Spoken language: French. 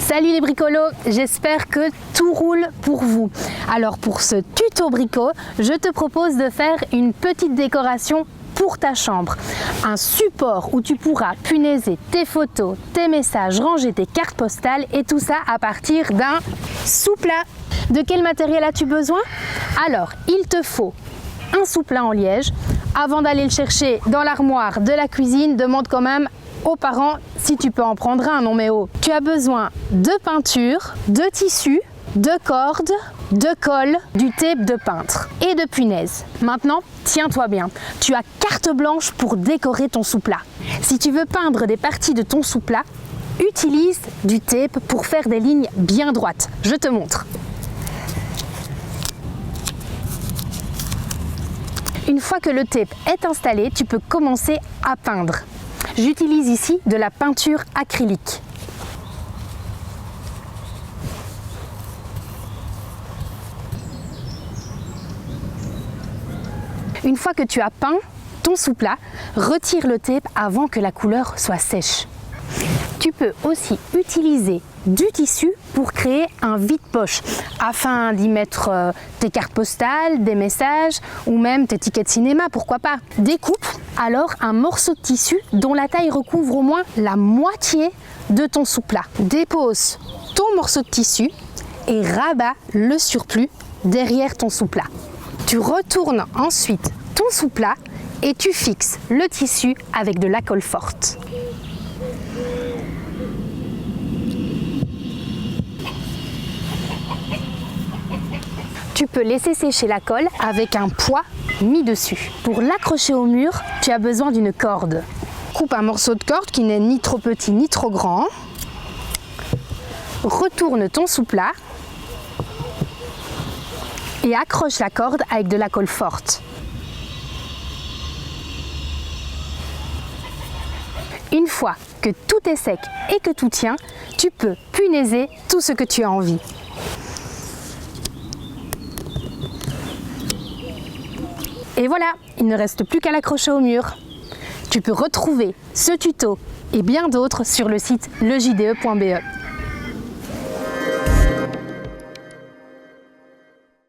Salut les bricolos, j'espère que tout roule pour vous. Alors pour ce tuto brico, je te propose de faire une petite décoration pour ta chambre. Un support où tu pourras punaiser tes photos, tes messages, ranger tes cartes postales et tout ça à partir d'un souplat. De quel matériel as-tu besoin? Alors, il te faut un souplat en liège. Avant d'aller le chercher dans l'armoire de la cuisine, demande quand même aux parents si tu peux en prendre un, non mais oh. Tu as besoin de peinture, de tissu, de cordes, de colle, du tape de peintre et de punaises. Maintenant, tiens-toi bien, tu as carte blanche pour décorer ton souplat. Si tu veux peindre des parties de ton souplat, utilise du tape pour faire des lignes bien droites. Je te montre. Une fois que le tape est installé, tu peux commencer à peindre. J'utilise ici de la peinture acrylique. Une fois que tu as peint ton souplat, retire le tape avant que la couleur soit sèche. Tu peux aussi utiliser du tissu pour créer un vide-poche afin d'y mettre tes cartes postales, des messages ou même tes tickets de cinéma, pourquoi pas. Découpe alors un morceau de tissu dont la taille recouvre au moins la moitié de ton souplat. Dépose ton morceau de tissu et rabats le surplus derrière ton souplat. Tu retournes ensuite ton souplat et tu fixes le tissu avec de la colle forte. Tu peux laisser sécher la colle avec un poids mis dessus. Pour l'accrocher au mur, tu as besoin d'une corde. Coupe un morceau de corde qui n'est ni trop petit ni trop grand. Retourne ton souplat et accroche la corde avec de la colle forte. Une fois que tout est sec et que tout tient, tu peux punaiser tout ce que tu as envie. Et voilà, il ne reste plus qu'à l'accrocher au mur. Tu peux retrouver ce tuto et bien d'autres sur le site lejde.be.